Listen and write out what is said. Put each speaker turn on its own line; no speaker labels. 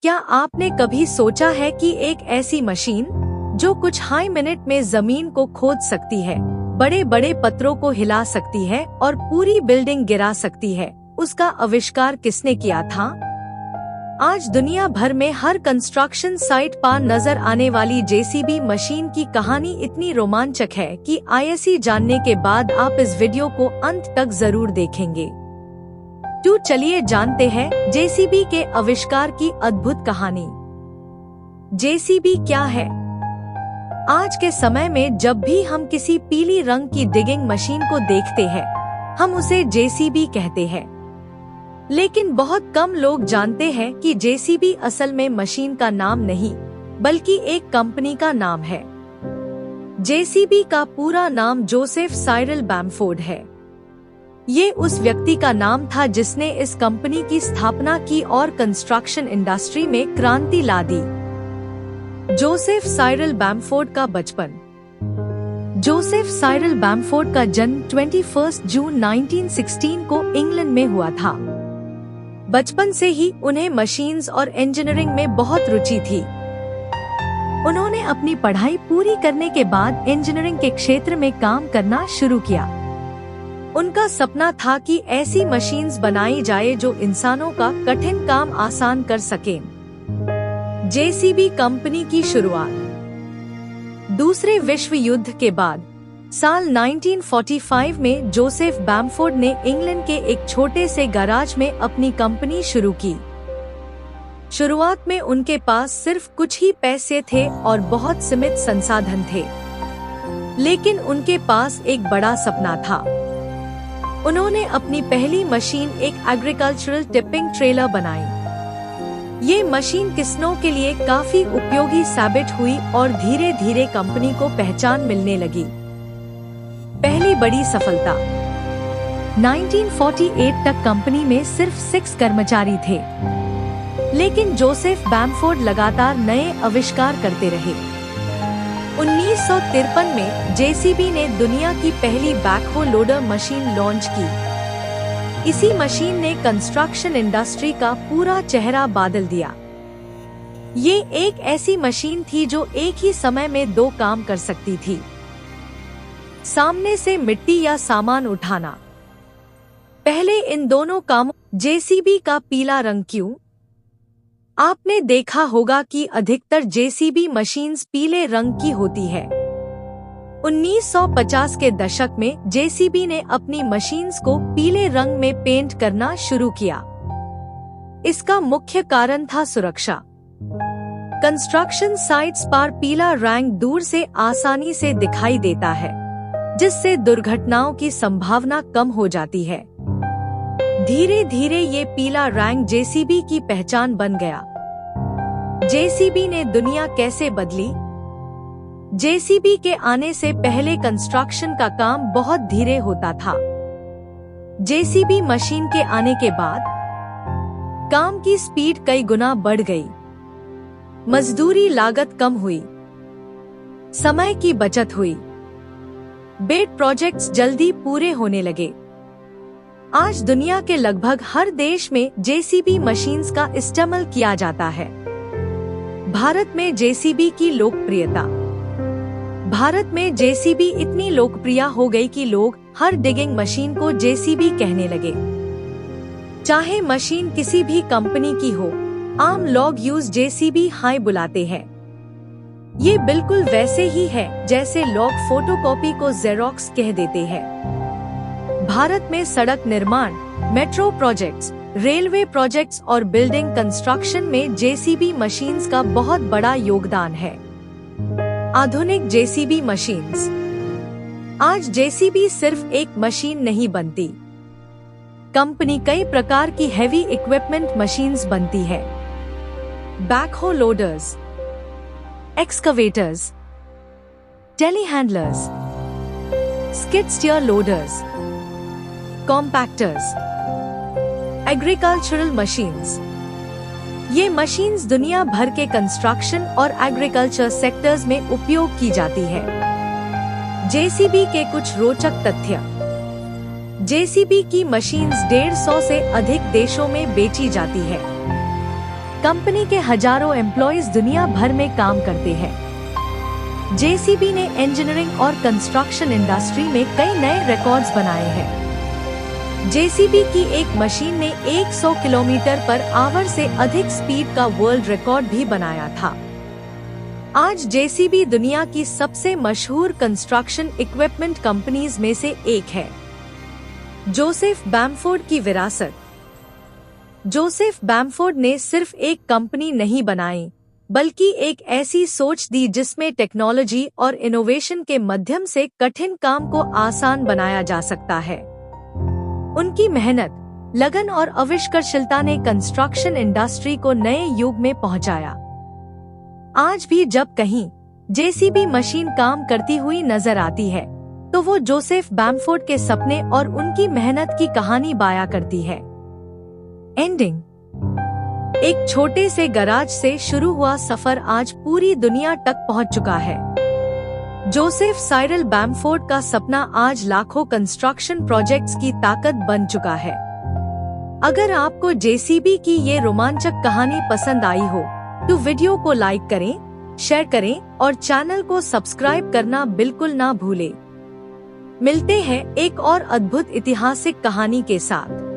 क्या आपने कभी सोचा है कि एक ऐसी मशीन जो कुछ हाई मिनट में जमीन को खोद सकती है, बड़े बड़े पत्थरों को हिला सकती है और पूरी बिल्डिंग गिरा सकती है, उसका आविष्कार किसने किया था? आज दुनिया भर में हर कंस्ट्रक्शन साइट पर नजर आने वाली जेसीबी मशीन की कहानी इतनी रोमांचक है कि आईएससी जानने के बाद आप इस वीडियो को अंत तक जरूर देखेंगे। तो चलिए जानते हैं जेसीबी के आविष्कार की अद्भुत कहानी। जेसीबी क्या है? आज के समय में जब भी हम किसी पीली रंग की डिगिंग मशीन को देखते हैं, हम उसे जेसीबी कहते हैं। लेकिन बहुत कम लोग जानते हैं कि जेसीबी असल में मशीन का नाम नहीं, बल्कि एक कंपनी का नाम है। जेसीबी का पूरा नाम जोसेफ साइरल बैमफोर्ड है। ये उस व्यक्ति का नाम था जिसने इस कंपनी की स्थापना की और कंस्ट्रक्शन इंडस्ट्री में क्रांति ला दी। जोसेफ साइरल बैमफोर्ड का बचपन। जोसेफ साइरल बैमफोर्ड का जन्म 21 जून 1916 को इंग्लैंड में हुआ था। बचपन से ही उन्हें मशीन्स और इंजीनियरिंग में बहुत रुचि थी। उन्होंने अपनी पढ़ाई पूरी करने के बाद इंजीनियरिंग के क्षेत्र में काम करना शुरू किया। उनका सपना था कि ऐसी मशीन्स बनाई जाए जो इंसानों का कठिन काम आसान कर सकें। जेसीबी कंपनी की शुरुआत। दूसरे विश्व युद्ध के बाद साल 1945 में जोसेफ बैमफोर्ड ने इंग्लैंड के एक छोटे से गैराज में अपनी कंपनी शुरू की। शुरुआत में उनके पास सिर्फ कुछ ही पैसे थे और बहुत सीमित संसाधन थे, लेकिन उनके पास एक बड़ा सपना था। उन्होंने अपनी पहली मशीन एक एग्रीकल्चरल टिपिंग ट्रेलर बनाई। ये मशीन किसानों के लिए काफी उपयोगी साबित हुई और धीरे धीरे कंपनी को पहचान मिलने लगी। पहली बड़ी सफलता। 1948 तक कंपनी में सिर्फ 6 कर्मचारी थे, लेकिन जोसेफ बैमफोर्ड लगातार नए आविष्कार करते रहे। 1953 में जेसीबी ने दुनिया की पहली बैकहो लोडर मशीन लॉन्च की। इसी मशीन ने कंस्ट्रक्शन इंडस्ट्री का पूरा चेहरा बदल दिया। ये एक ऐसी मशीन थी जो एक ही समय में 2 काम कर सकती थी। सामने से मिट्टी या सामान उठाना। पहले इन दोनों कामों। जेसीबी का पीला रंग क्यों? आपने देखा होगा कि अधिकतर जेसीबी मशीन्स पीले रंग की होती है। 1950 के दशक में जेसीबी ने अपनी मशीन्स को पीले रंग में पेंट करना शुरू किया। इसका मुख्य कारण था सुरक्षा। कंस्ट्रक्शन साइट्स पर पीला रंग दूर से आसानी से दिखाई देता है, जिससे दुर्घटनाओं की संभावना कम हो जाती है। धीरे धीरे ये पीला रंग जेसीबी की पहचान बन गया। जेसीबी ने दुनिया कैसे बदली? जेसीबी के आने से पहले कंस्ट्रक्शन का काम बहुत धीरे होता था। जेसीबी मशीन के आने के बाद काम की स्पीड कई गुना बढ़ गई। मजदूरी लागत कम हुई, समय की बचत हुई, बेड प्रोजेक्ट्स जल्दी पूरे होने लगे। आज दुनिया के लगभग हर देश में जेसीबी मशीन्स का इस्तेमाल किया जाता है। भारत में जेसीबी की लोकप्रियता। भारत में जेसीबी इतनी लोकप्रिय हो गई कि लोग हर डिगिंग मशीन को जेसीबी कहने लगे। चाहे मशीन किसी भी कंपनी की हो, आम लोग यूज जेसीबी हाई बुलाते हैं। ये बिल्कुल वैसे ही है जैसे लोग फोटोकॉपी को जेरोक्स कह देते हैं। भारत में सड़क निर्माण, मेट्रो प्रोजेक्ट्स, रेलवे प्रोजेक्ट्स और बिल्डिंग कंस्ट्रक्शन में जेसीबी मशीन्स का बहुत बड़ा योगदान है। आधुनिक जेसीबी मशीन्स। आज जेसीबी सिर्फ एक मशीन नहीं बनती। कंपनी कई प्रकार की हेवी इक्विपमेंट मशीन्स बनती है। Backhoe loaders, excavators, telehandlers, skid steer loaders, compactors, agricultural machines. ये मशीन्स दुनिया भर के कंस्ट्रक्शन और एग्रीकल्चर सेक्टर्स में उपयोग की जाती है। जेसीबी के कुछ रोचक तथ्य। जेसीबी की मशीन्स 150 से अधिक देशों में बेची जाती है। कंपनी के हजारों एम्प्लॉइज दुनिया भर में काम करते हैं। जेसीबी ने इंजीनियरिंग और कंस्ट्रक्शन इंडस्ट्री में कई नए रिकॉर्ड्स बनाए हैं। जेसीबी की एक मशीन ने 100 किलोमीटर पर आवर से अधिक स्पीड का वर्ल्ड रिकॉर्ड भी बनाया था। आज जेसीबी दुनिया की सबसे मशहूर कंस्ट्रक्शन इक्विपमेंट कंपनीज में से एक है। जोसेफ बैमफोर्ड की विरासत। जोसेफ बैमफोर्ड ने सिर्फ एक कंपनी नहीं बनाई, बल्कि एक ऐसी सोच दी जिसमें टेक्नोलॉजी और इनोवेशन के माध्यम से कठिन काम को आसान बनाया जा सकता है। उनकी मेहनत, लगन और आविष्कारशीलता ने कंस्ट्रक्शन इंडस्ट्री को नए युग में पहुंचाया। आज भी जब कहीं जेसीबी मशीन काम करती हुई नजर आती है, तो वो जोसेफ बैमफोर्ड के सपने और उनकी मेहनत की कहानी बयां करती है। एंडिंग। एक छोटे से गैराज से शुरू हुआ सफर आज पूरी दुनिया तक पहुंच चुका है। जोसेफ साइरल बैमफोर्ड का सपना आज लाखों कंस्ट्रक्शन प्रोजेक्ट्स की ताकत बन चुका है। अगर आपको जेसीबी की ये रोमांचक कहानी पसंद आई हो, तो वीडियो को लाइक करें, शेयर करें और चैनल को सब्सक्राइब करना बिल्कुल ना भूलें। मिलते हैं एक और अद्भुत ऐतिहासिक कहानी के साथ।